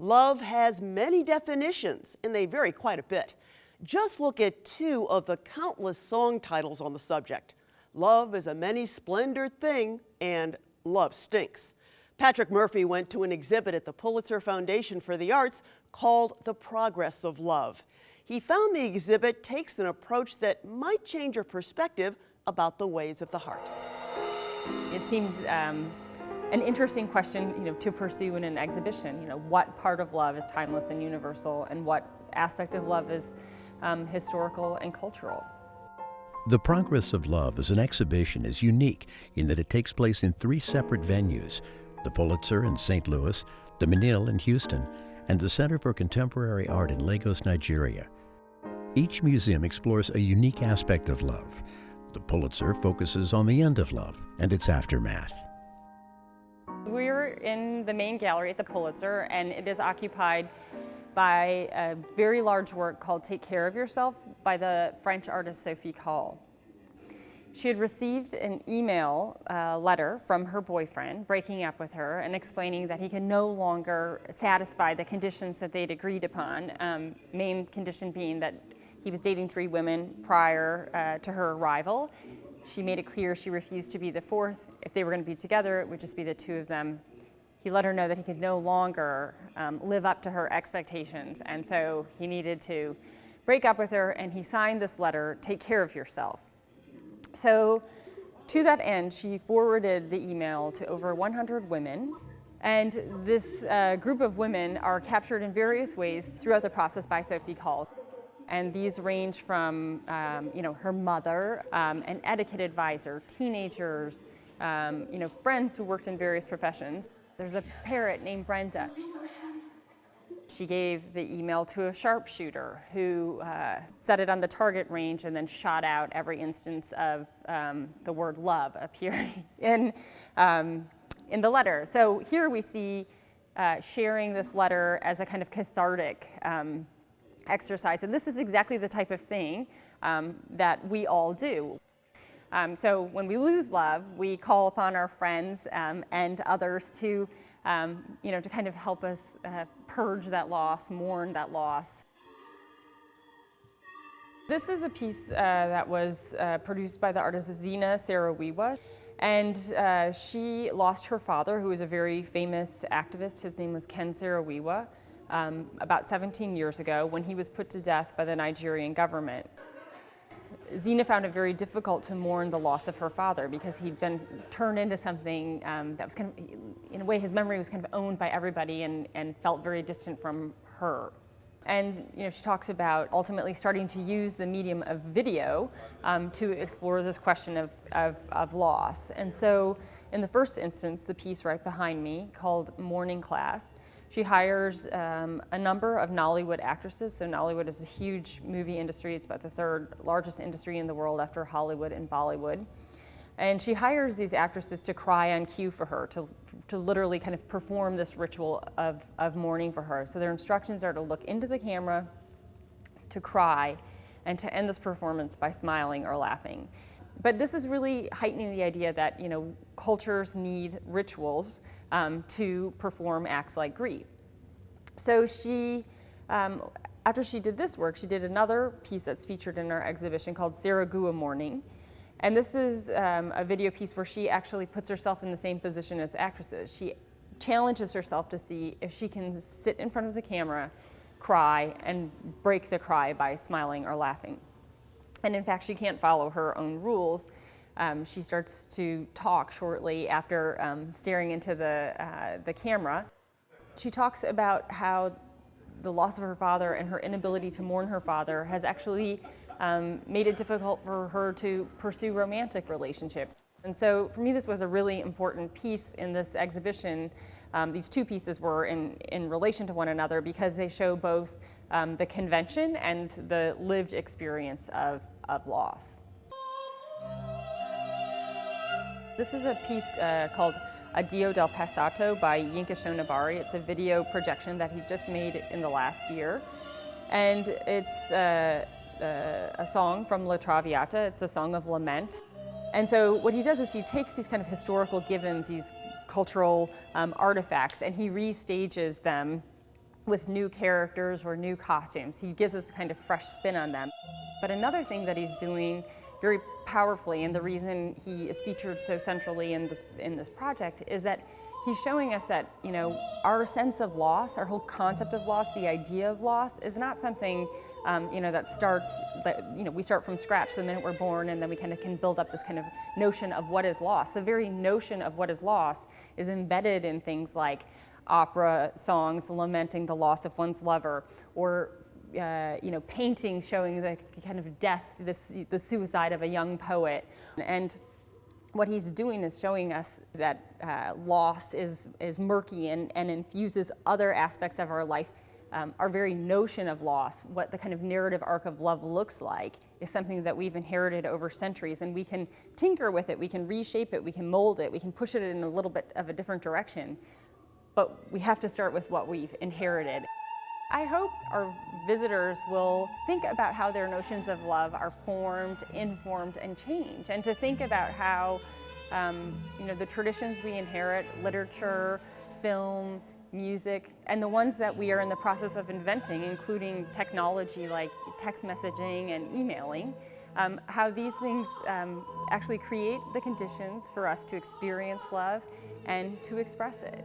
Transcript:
Love has many definitions, and they vary quite a bit. Just look at two of the countless song titles on the subject. Love is a many-splendored thing, and Love Stinks. Patrick Murphy went to an exhibit at the Pulitzer Foundation for the Arts called The Progress of Love. He found the exhibit takes an approach that might change your perspective about the ways of the heart. It seemed an interesting question, to pursue in an exhibition. What part of love is timeless and universal, and what aspect of love is historical and cultural? The Progress of Love as an exhibition is unique in that it takes place in three separate venues: the Pulitzer in St. Louis, the Menil in Houston, and the Center for Contemporary Art in Lagos, Nigeria. Each museum explores a unique aspect of love. The Pulitzer focuses on the end of love and its aftermath. We're in the main gallery at the Pulitzer, and it is occupied by a very large work called Take Care of Yourself by the French artist Sophie Calle. She had received an email letter from her boyfriend breaking up with her and explaining that he could no longer satisfy the conditions that they'd agreed upon, main condition being that he was dating 3 women prior to her arrival. She made it clear she refused to be the fourth. If they were going to be together, it would just be the 2 of them. He let her know that he could no longer live up to her expectations, and so he needed to break up with her, and he signed this letter, Take Care of Yourself. So to that end, she forwarded the email to over 100 women, and this group of women are captured in various ways throughout the process by Sophie Calle. And these range from, her mother, an etiquette advisor, teenagers, friends who worked in various professions. There's a parrot named Brenda. She gave the email to a sharpshooter who set it on the target range and then shot out every instance of the word love appearing in the letter. So here we see sharing this letter as a kind of cathartic exercise, and this is exactly the type of thing that we all do. So when we lose love, we call upon our friends and others to kind of help us purge that loss, mourn that loss. This is a piece that was produced by the artist Zina Sarawiwa, and she lost her father, who was a very famous activist. His name was Ken Sarawiwa. About 17 years ago, when he was put to death by the Nigerian government. Zina found it very difficult to mourn the loss of her father because he'd been turned into something that was kind of, in a way, his memory was kind of owned by everybody and felt very distant from her. And she talks about ultimately starting to use the medium of video to explore this question of loss. And so in the first instance, the piece right behind me called Morning Class, she hires a number of Nollywood actresses. So Nollywood is a huge movie industry. It's about the 3rd largest industry in the world after Hollywood and Bollywood. And she hires these actresses to cry on cue for her, to literally kind of perform this ritual of mourning for her. So their instructions are to look into the camera, to cry, and to end this performance by smiling or laughing. But this is really heightening the idea that cultures need rituals to perform acts like grief. So she, after she did this work, she did another piece that's featured in our exhibition called Saragua Mourning. And this is a video piece where she actually puts herself in the same position as actresses. She challenges herself to see if she can sit in front of the camera, cry, and break the cry by smiling or laughing. And in fact, she can't follow her own rules. She starts to talk shortly after staring into the camera. She talks about how the loss of her father and her inability to mourn her father has actually made it difficult for her to pursue romantic relationships. And so for me, this was a really important piece in this exhibition. These 2 pieces were in relation to one another because they show both the convention and the lived experience of loss. This is a piece called Addio del Passato by Yinka Shonibari. It's a video projection that he just made in the last year. And it's a song from La Traviata. It's a song of lament. And so what he does is he takes these kind of historical givens, these cultural artifacts, and he restages them with new characters or new costumes. He gives us a kind of fresh spin on them. But another thing that he's doing very powerfully, and the reason he is featured so centrally in this project, is that he's showing us that, you know, our sense of loss, our whole concept of loss, the idea of loss, is not something you know, we start from scratch the minute we're born, and then we kind of can build up this kind of notion of what is loss. The very notion of what is loss is embedded in things like opera songs lamenting the loss of one's lover, or you know, paintings showing the kind of death, the suicide of a young poet. And what he's doing is showing us that loss is murky and infuses other aspects of our life. Our very notion of loss, what the kind of narrative arc of love looks like, is something that we've inherited over centuries, and we can tinker with it, we can reshape it, we can mold it, we can push it in a little bit of a different direction, but we have to start with what we've inherited. I hope our visitors will think about how their notions of love are formed, informed, and change, and to think about how you know, the traditions we inherit, literature, film, music, and the ones that we are in the process of inventing, including technology like text messaging and emailing, how these things actually create the conditions for us to experience love and to express it.